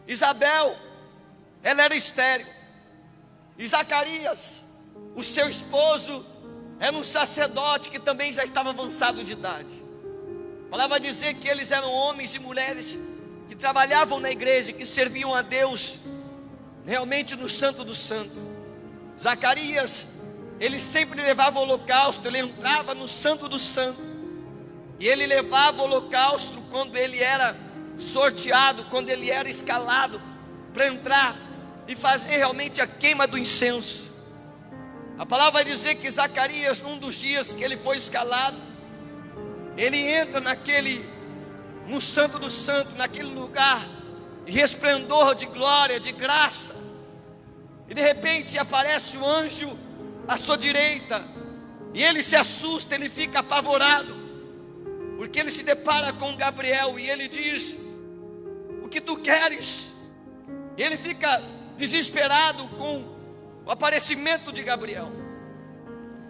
Isabel, ela era estéril. E Zacarias, o seu esposo, era um sacerdote que também já estava avançado de idade. A palavra vai dizer que eles eram homens e mulheres que trabalhavam na igreja, que serviam a Deus realmente no Santo do Santo. Zacarias, ele sempre levava o holocausto, ele entrava no Santo do Santo, e ele levava o holocausto quando ele era sorteado, quando ele era escalado para entrar e fazer realmente a queima do incenso. A palavra vai dizer que Zacarias, num dos dias que ele foi escalado, ele entra no Santo do Santo, naquele lugar de resplendor, de glória, de graça, e de repente aparece o anjo à sua direita, e ele se assusta, ele fica apavorado, porque ele se depara com Gabriel, e ele diz: o que tu queres? E ele fica desesperado com o aparecimento de Gabriel,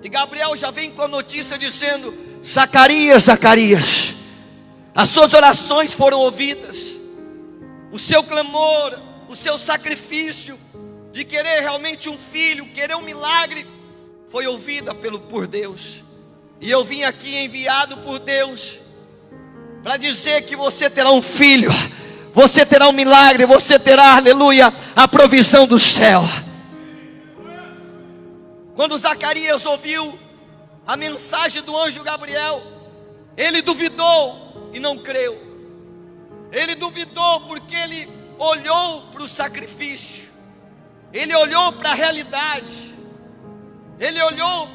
e Gabriel já vem com a notícia dizendo: Zacarias, Zacarias, as suas orações foram ouvidas, o seu clamor, o seu sacrifício de querer realmente um filho, querer um milagre, foi ouvida por Deus. E eu vim aqui enviado por Deus para dizer que você terá um filho, você terá um milagre, você terá, aleluia, a provisão do céu. Quando Zacarias ouviu a mensagem do anjo Gabriel, ele duvidou e não creu. Ele duvidou porque ele olhou para o sacrifício, ele olhou para a realidade, ele olhou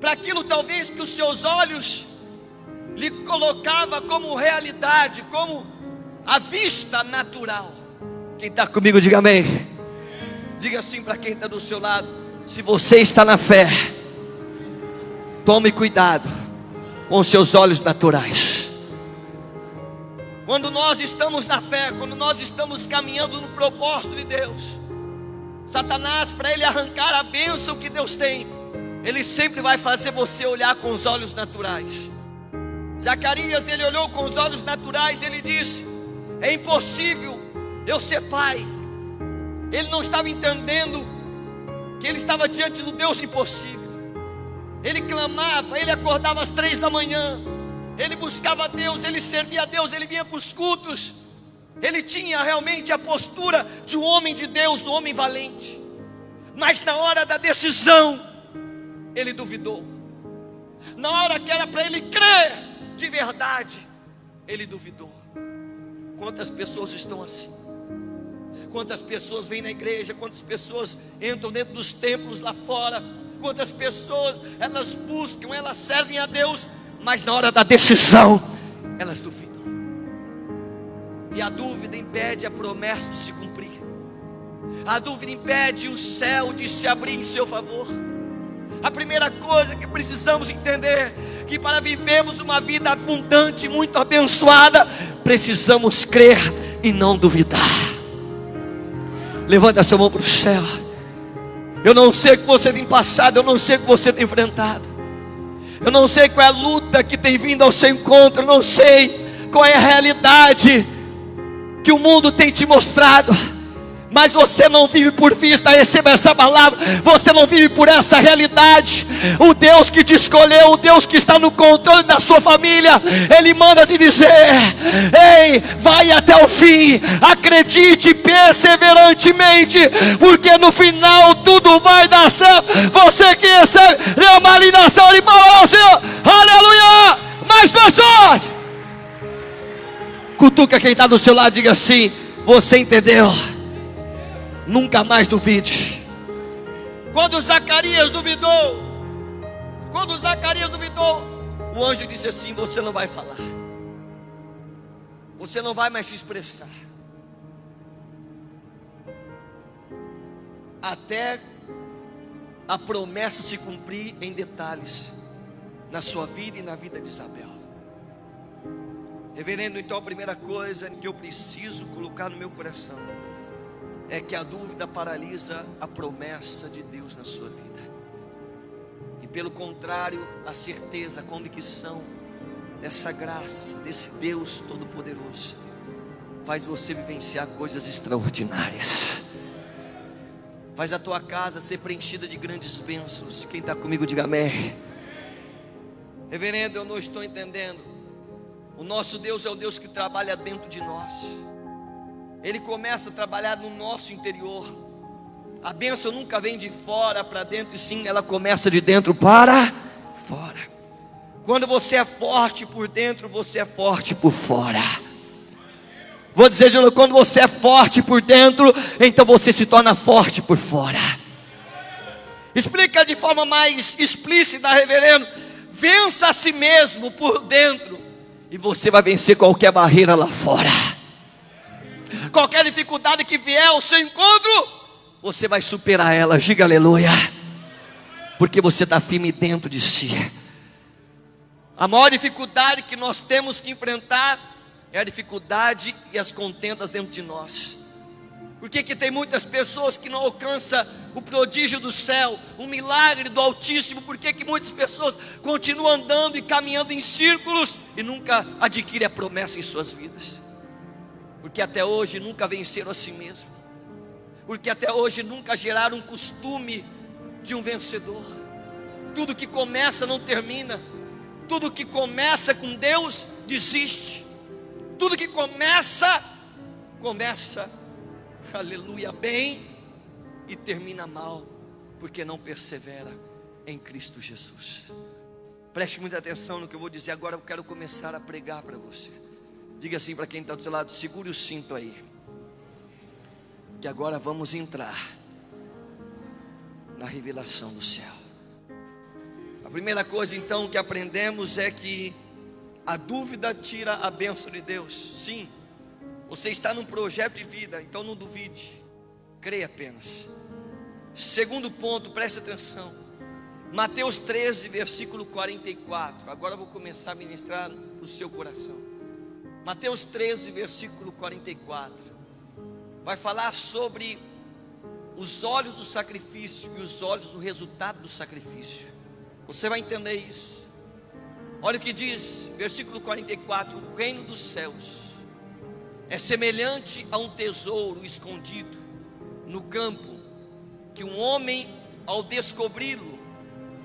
para aquilo talvez que os seus olhos lhe colocava como realidade, como a vista natural. Quem está comigo, diga amém. Diga assim para quem está do seu lado: se você está na fé, tome cuidado com os seus olhos naturais. Quando nós estamos na fé, quando nós estamos caminhando no propósito de Deus, Satanás, para ele arrancar a bênção que Deus tem, ele sempre vai fazer você olhar com os olhos naturais. Zacarias, ele olhou com os olhos naturais, ele disse: é impossível eu ser pai. Ele não estava entendendo que ele estava diante do Deus impossível. Ele clamava, ele acordava às 3 da manhã, ele buscava a Deus, ele servia a Deus, ele vinha para os cultos, ele tinha realmente a postura de um homem de Deus, um homem valente. Mas na hora da decisão, ele duvidou. Na hora que era para ele crer de verdade, ele duvidou. Quantas pessoas estão assim? Quantas pessoas vêm na igreja, quantas pessoas entram dentro dos templos lá fora, quantas pessoas elas buscam, elas servem a Deus, mas na hora da decisão elas duvidam. E a dúvida impede a promessa de se cumprir. A dúvida impede o céu de se abrir em seu favor. A primeira coisa que precisamos entender, que para vivermos uma vida abundante, muito abençoada, precisamos crer e não duvidar. Levanta a sua mão para o céu. Eu não sei o que você tem passado, eu não sei o que você tem enfrentado, eu não sei qual é a luta que tem vindo ao seu encontro, eu não sei qual é a realidade que o mundo tem te mostrado, mas você não vive por vista. Receba essa palavra, você não vive por essa realidade. O Deus que te escolheu, o Deus que está no controle da sua família, Ele manda te dizer: ei, vai até o fim, acredite perseverantemente, porque no final tudo vai dar certo. Você que recebe uma lindação de palmas ao Senhor, aleluia. Mais pessoas, cutuca quem está do seu lado, diga assim: você entendeu? Nunca mais duvide. Quando Zacarias duvidou, o anjo disse assim: você não vai falar, você não vai mais se expressar, até a promessa se cumprir em detalhes na sua vida e na vida de Isabel. Reverendo, então a primeira coisa que eu preciso colocar no meu coração é que a dúvida paralisa a promessa de Deus na sua vida. E pelo contrário, a certeza, a convicção dessa graça, desse Deus Todo-Poderoso, faz você vivenciar coisas extraordinárias. Faz a tua casa ser preenchida de grandes bênçãos. Quem está comigo, diga amém. Reverendo, eu não estou entendendo. O nosso Deus é o Deus que trabalha dentro de nós. Ele começa a trabalhar no nosso interior. A bênção nunca vem de fora para dentro, e sim, ela começa de dentro para fora. Quando você é forte por dentro, você é forte por fora. Vou dizer de novo, quando você é forte por dentro, então você se torna forte por fora. Explica de forma mais explícita, reverendo. Vença a si mesmo por dentro, e você vai vencer qualquer barreira lá fora. Qualquer dificuldade que vier ao seu encontro, você vai superar ela. Diga aleluia. Porque você está firme dentro de si. A maior dificuldade que nós temos que enfrentar é a dificuldade e as contendas dentro de nós. Por que tem muitas pessoas que não alcançam o prodígio do céu, o milagre do Altíssimo? Por que muitas pessoas continuam andando e caminhando em círculos e nunca adquirem a promessa em suas vidas? Porque até hoje nunca venceram a si mesmo. Porque até hoje nunca geraram um costume de um vencedor. Tudo que começa não termina. Tudo que começa com Deus desiste. Tudo que começa, aleluia, bem, e termina mal, porque não persevera em Cristo Jesus. Preste muita atenção no que eu vou dizer agora. Eu quero começar a pregar para você. Diga assim para quem está do seu lado: segure o cinto aí, que agora vamos entrar na revelação do céu. A primeira coisa então que aprendemos é que a dúvida tira a bênção de Deus. Sim, você está num projeto de vida, então não duvide, creia apenas. Segundo ponto, preste atenção. Mateus 13, versículo 44. Agora eu vou começar a ministrar no seu coração. Mateus 13, versículo 44. Vai falar sobre os olhos do sacrifício e os olhos do resultado do sacrifício. Você vai entender isso. Olha o que diz, versículo 44. O reino dos céus é semelhante a um tesouro escondido no campo, que um homem, ao descobri-lo,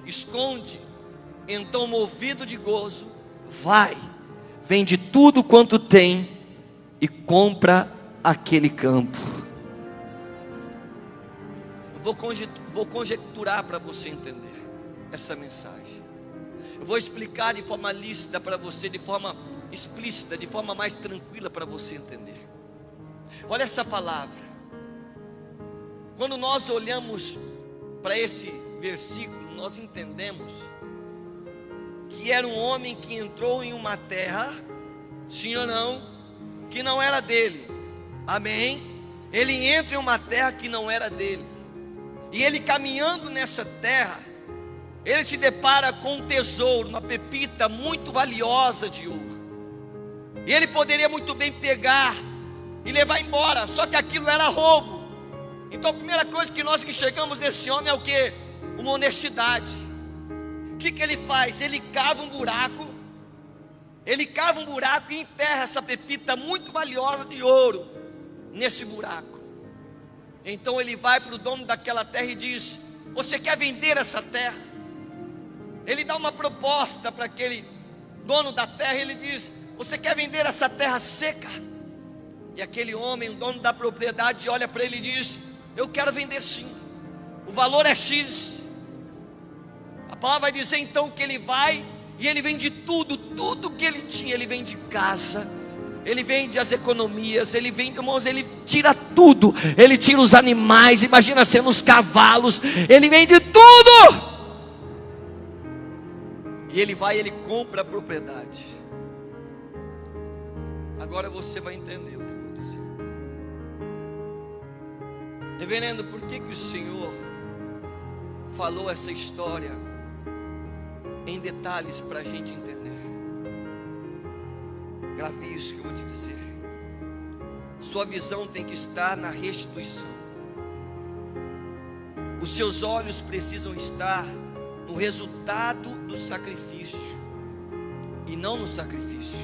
esconde. Então, movido de gozo, vai, vende tudo quanto tem e compra aquele campo. Vou conjecturar para você entender essa mensagem. Eu vou explicar de forma lícita para você, de forma explícita, de forma mais tranquila para você entender. Olha essa palavra. Quando nós olhamos para esse versículo, nós entendemos que era um homem que entrou em uma terra, sim ou não, que não era dele. Amém? Ele entra em uma terra que não era dele. E ele caminhando nessa terra, ele se depara com um tesouro, uma pepita muito valiosa de ouro. E ele poderia muito bem pegar e levar embora, só que aquilo era roubo. Então a primeira coisa que nós enxergamos nesse homem é o que? Uma honestidade. O que ele faz? Ele cava um buraco e enterra essa pepita muito valiosa de ouro nesse buraco. Então ele vai para o dono daquela terra e diz: você quer vender essa terra? Ele dá uma proposta para aquele dono da terra. Ele diz: você quer vender essa terra seca? E aquele homem, o dono da propriedade, olha para ele e diz: eu quero vender sim, o valor é X. A palavra vai dizer então que ele vai e ele vende tudo que ele tinha. Ele vende casa, ele vende as economias, ele vende, irmãos, ele tira tudo. Ele tira os animais, imagina sendo os cavalos, ele vende tudo. E ele vai, ele compra a propriedade. Agora você vai entender o que eu vou dizer. Reverendo, por que o Senhor falou essa história em detalhes para a gente entender? Grave isso que eu vou te dizer. Sua visão tem que estar na restituição. Os seus olhos precisam estar no resultado do sacrifício e não no sacrifício.